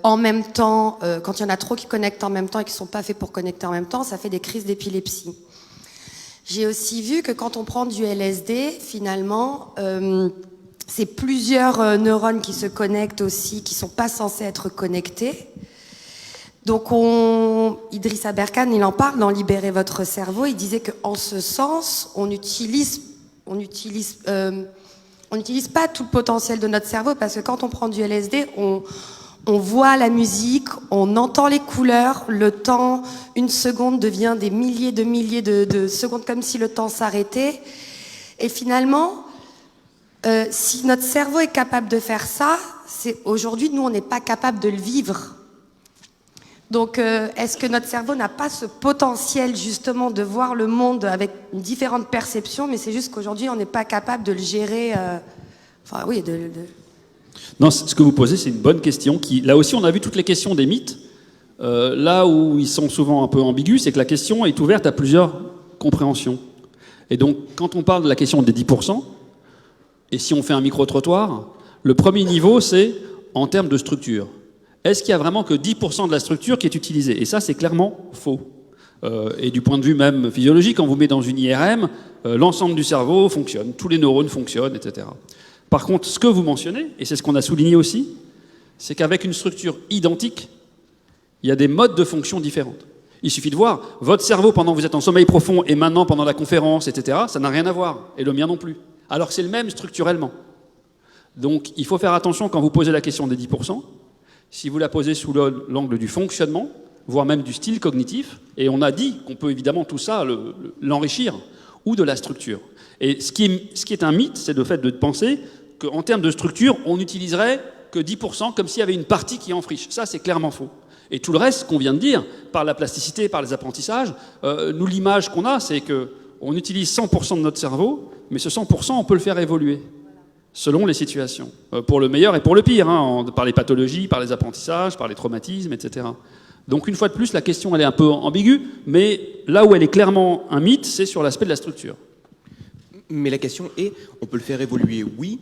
en même temps, quand il y en a trop qui connectent en même temps et qui ne sont pas faits pour connecter en même temps, ça fait des crises d'épilepsie. J'ai aussi vu que quand on prend du LSD, finalement... c'est plusieurs neurones qui se connectent aussi, qui ne sont pas censés être connectés. Donc Idriss Aberkan, il en parle dans Libérer votre cerveau, il disait qu'en ce sens, on n'utilise pas tout le potentiel de notre cerveau, parce que quand on prend du LSD, on voit la musique, on entend les couleurs, le temps, une seconde devient des milliers de secondes, comme si le temps s'arrêtait. Et finalement... si notre cerveau est capable de faire ça, aujourd'hui, nous, on n'est pas capable de le vivre. Donc, est-ce que notre cerveau n'a pas ce potentiel, justement, de voir le monde avec une différente perception, mais c'est juste qu'aujourd'hui, on n'est pas capable de le gérer. Non, ce que vous posez, c'est une bonne question. Là aussi, on a vu toutes les questions des mythes. Là où ils sont souvent un peu ambigus, c'est que la question est ouverte à plusieurs compréhensions. Et donc, quand on parle de la question des 10%, et si on fait un micro-trottoir, le premier niveau, c'est en termes de structure. Est-ce qu'il y a vraiment que 10% de la structure qui est utilisée ? Et ça, c'est clairement faux. Et du point de vue même physiologique, quand vous mettez dans une IRM, l'ensemble du cerveau fonctionne, tous les neurones fonctionnent, etc. Par contre, ce que vous mentionnez, et c'est ce qu'on a souligné aussi, c'est qu'avec une structure identique, il y a des modes de fonction différentes. Il suffit de voir votre cerveau pendant que vous êtes en sommeil profond et maintenant pendant la conférence, etc., ça n'a rien à voir, et le mien non plus. Alors que c'est le même structurellement. Donc il faut faire attention quand vous posez la question des 10%, si vous la posez sous l'angle du fonctionnement, voire même du style cognitif, et on a dit qu'on peut évidemment tout ça l'enrichir, ou de la structure. Et ce qui est un mythe, c'est le fait de penser qu'en termes de structure, on n'utiliserait que 10% comme s'il y avait une partie qui est en friche. Ça, c'est clairement faux. Et tout le reste qu'on vient de dire, par la plasticité, par les apprentissages, nous, l'image qu'on a, c'est qu'on utilise 100% de notre cerveau, mais ce 100%, on peut le faire évoluer, selon les situations, pour le meilleur et pour le pire, par les pathologies, par les apprentissages, par les traumatismes, etc. Donc une fois de plus, la question elle est un peu ambiguë, mais là où elle est clairement un mythe, c'est sur l'aspect de la structure. Mais la question est, on peut le faire évoluer, oui,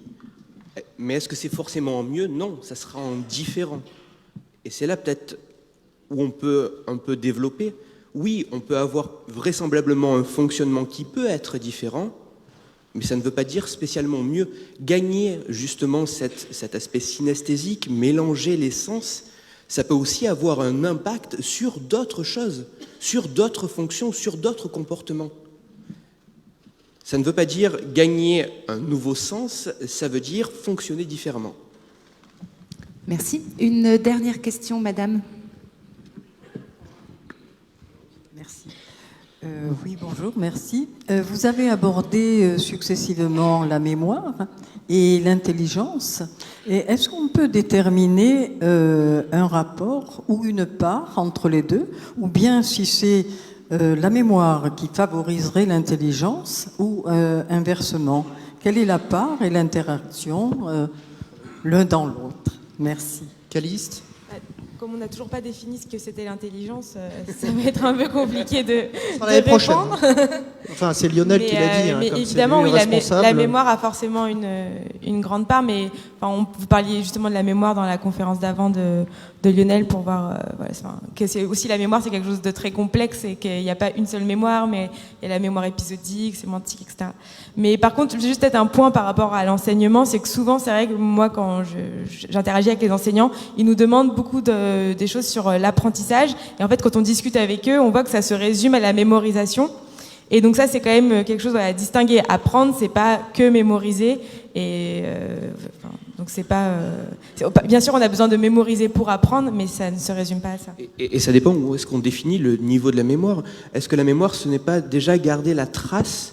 mais est-ce que c'est forcément mieux ? Non, ça sera en différent. Et c'est là peut-être où on peut un peu développer, oui, on peut avoir vraisemblablement un fonctionnement qui peut être différent, mais ça ne veut pas dire spécialement mieux. Gagner justement cet aspect synesthésique, mélanger les sens, ça peut aussi avoir un impact sur d'autres choses, sur d'autres fonctions, sur d'autres comportements. Ça ne veut pas dire gagner un nouveau sens, ça veut dire fonctionner différemment. Merci. Une dernière question, madame. Merci. Oui, bonjour, merci. Vous avez abordé successivement la mémoire et l'intelligence. Et est-ce qu'on peut déterminer un rapport ou une part entre les deux, ou bien si c'est la mémoire qui favoriserait l'intelligence ou inversement? Quelle est la part et l'interaction l'un dans l'autre? Merci. Caliste? Comme on n'a toujours pas défini ce que c'était l'intelligence, ça va être un peu compliqué de répondre. répondre. Enfin, c'est Lionel qui l'a dit. Mais comme évidemment, c'est lui oui, le responsable. la mémoire a forcément une grande part, mais enfin, vous parliez justement de la mémoire dans la conférence d'avant de Lionel pour voir que c'est aussi la mémoire, c'est quelque chose de très complexe et qu'il n'y a pas une seule mémoire, mais il y a la mémoire épisodique, sémantique, etc. Mais par contre, juste peut-être un point par rapport à l'enseignement, c'est que souvent, c'est vrai que moi, quand j'interagis avec les enseignants, ils nous demandent beaucoup des choses sur l'apprentissage. Et en fait, quand on discute avec eux, on voit que ça se résume à la mémorisation. Et donc ça, c'est quand même quelque chose à distinguer. Apprendre, c'est pas que mémoriser. Et donc c'est pas. Bien sûr, on a besoin de mémoriser pour apprendre, mais ça ne se résume pas à ça. Et ça dépend où est-ce qu'on définit le niveau de la mémoire. Est-ce que la mémoire, ce n'est pas déjà garder la trace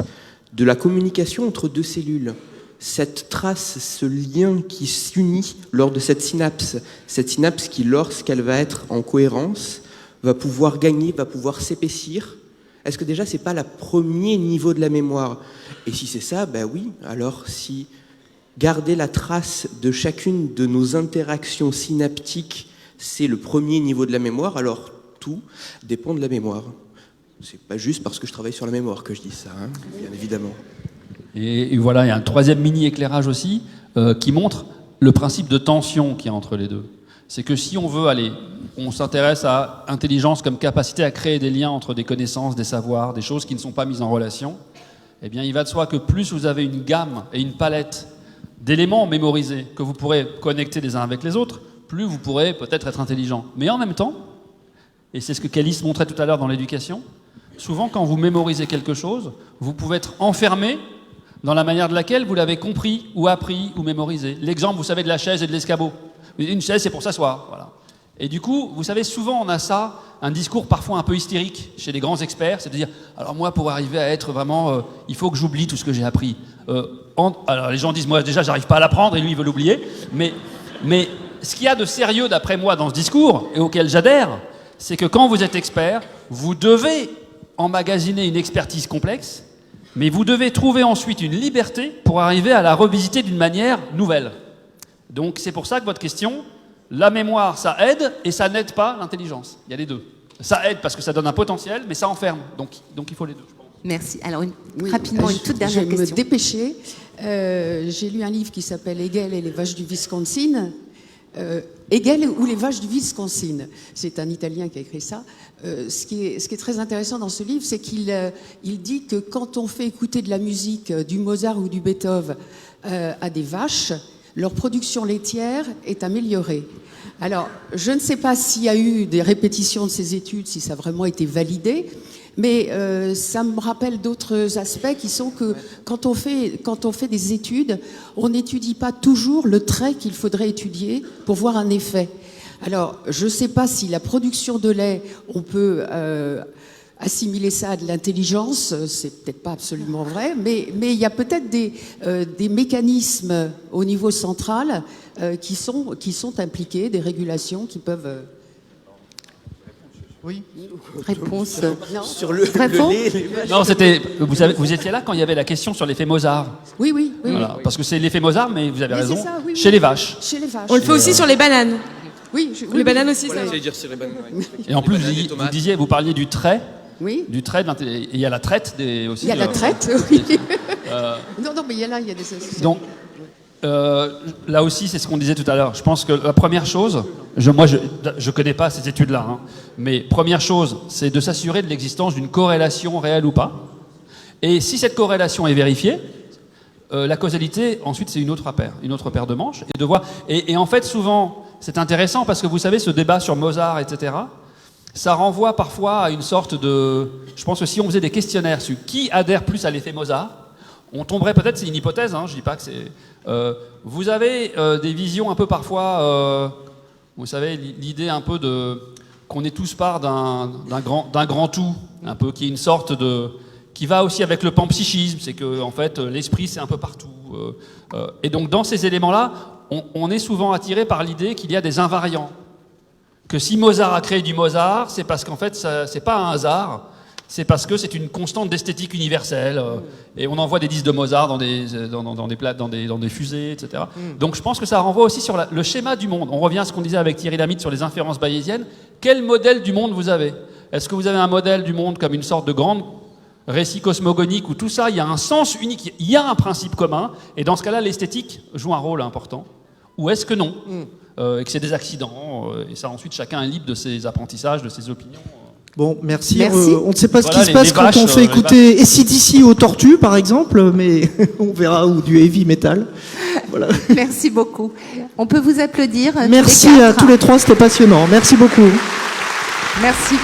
de la communication entre deux cellules? Cette trace, ce lien qui s'unit lors de cette synapse qui, lorsqu'elle va être en cohérence, va pouvoir gagner, va pouvoir s'épaissir. Est-ce que déjà, c'est pas le premier niveau de la mémoire? Et si c'est ça, ben oui, alors si garder la trace de chacune de nos interactions synaptiques, c'est le premier niveau de la mémoire, alors tout dépend de la mémoire. C'est pas juste parce que je travaille sur la mémoire que je dis ça, hein, bien évidemment. Et voilà, il y a un troisième mini-éclairage aussi qui montre le principe de tension qu'il y a entre les deux. C'est que si on veut aller, on s'intéresse à intelligence comme capacité à créer des liens entre des connaissances, des savoirs, des choses qui ne sont pas mises en relation, eh bien il va de soi que plus vous avez une gamme et une palette d'éléments mémorisés que vous pourrez connecter les uns avec les autres, plus vous pourrez peut-être être intelligent. Mais en même temps, et c'est ce que Caliste montrait tout à l'heure dans l'éducation, souvent quand vous mémorisez quelque chose, vous pouvez être enfermé dans la manière de laquelle vous l'avez compris ou appris ou mémorisé. L'exemple, vous savez, de la chaise et de l'escabeau. Une chaise, c'est pour s'asseoir, voilà. Et du coup, vous savez, souvent on a ça, un discours parfois un peu hystérique chez les grands experts, c'est de dire, alors moi, pour arriver à être vraiment, il faut que j'oublie tout ce que j'ai appris. Alors les gens disent, moi déjà, j'arrive pas à l'apprendre, et lui, il veut l'oublier. Mais ce qu'il y a de sérieux, d'après moi, dans ce discours, et auquel j'adhère, c'est que quand vous êtes expert, vous devez emmagasiner une expertise complexe, mais vous devez trouver ensuite une liberté pour arriver à la revisiter d'une manière nouvelle. Donc c'est pour ça que votre question, la mémoire, ça aide et ça n'aide pas l'intelligence. Il y a les deux. Ça aide parce que ça donne un potentiel, mais ça enferme. Donc il faut les deux. Merci. Alors rapidement, une toute dernière question. Je vais me dépêcher. J'ai lu un livre qui s'appelle Hegel et les vaches du Wisconsin. Hegel ou les vaches du Wisconsin. C'est un Italien qui a écrit ça. Ce qui est très intéressant dans ce livre, c'est qu'il dit que quand on fait écouter de la musique, du Mozart ou du Beethoven à des vaches, leur production laitière est améliorée. Alors, je ne sais pas s'il y a eu des répétitions de ces études, si ça a vraiment été validé, mais ça me rappelle d'autres aspects qui sont que quand on fait des études, on n'étudie pas toujours le trait qu'il faudrait étudier pour voir un effet. Alors, je ne sais pas si la production de lait, on peut assimiler ça à de l'intelligence, c'est peut-être pas absolument vrai, mais il y a peut-être des mécanismes au niveau central qui sont impliqués, des régulations qui peuvent... Oui. Réponse. Sur le lait. Non, vous étiez là quand il y avait la question sur l'effet Mozart. Oui. Voilà, parce que c'est l'effet Mozart, mais vous avez raison, ça, oui. chez les vaches. Chez les vaches. On le fait aussi sur les bananes. Oui, les bananes aussi, Voilà, ça. j'allais dire sur les bananes. Et en plus, vous parliez du trait. Oui. Du trait, et il y a la traite aussi. Il y a la traite, oui. Non, mais il y a des associations. Donc, Là aussi, c'est ce qu'on disait tout à l'heure. Je pense que la première chose, je connais pas ces études-là, hein, mais première chose, c'est de s'assurer de l'existence d'une corrélation réelle ou pas. Et si cette corrélation est vérifiée, la causalité, ensuite, c'est une autre paire de manches. Et de voir. Et en fait, souvent, c'est intéressant parce que vous savez, ce débat sur Mozart, etc., ça renvoie parfois à une sorte de. Je pense que si on faisait des questionnaires sur qui adhère plus à l'effet Mozart, on tomberait peut-être, c'est une hypothèse, hein, je dis pas que c'est... vous avez des visions un peu parfois, vous savez, l'idée un peu de qu'on est tous part d'un grand tout, un peu qui est une sorte de... qui va aussi avec le panpsychisme, c'est que en fait l'esprit c'est un peu partout. Et donc dans ces éléments-là, on est souvent attiré par l'idée qu'il y a des invariants. Que si Mozart a créé du Mozart, c'est parce qu'en fait c'est pas un hasard. C'est parce que c'est une constante d'esthétique universelle. Et on envoie des disques de Mozart dans des fusées, etc. Donc je pense que ça renvoie aussi sur le schéma du monde. On revient à ce qu'on disait avec Thierry Lhermitte sur les inférences bayésiennes. Quel modèle du monde vous avez? Est-ce que vous avez un modèle du monde comme une sorte de grande récit cosmogonique où tout ça, il y a un sens unique, il y a un principe commun, et dans ce cas-là, l'esthétique joue un rôle important? Ou est-ce que non? Et que c'est des accidents, et ça ensuite chacun est libre de ses apprentissages, de ses opinions. Bon, merci. Merci. On ne sait pas Voilà, ce qui se passe quand vaches, on fait écouter AC/DC aux tortues, par exemple, mais on verra, ou du heavy metal. Voilà. Merci beaucoup. On peut vous applaudir. Merci tous les à quatre. tous les trois, c'était passionnant. Merci beaucoup. Merci.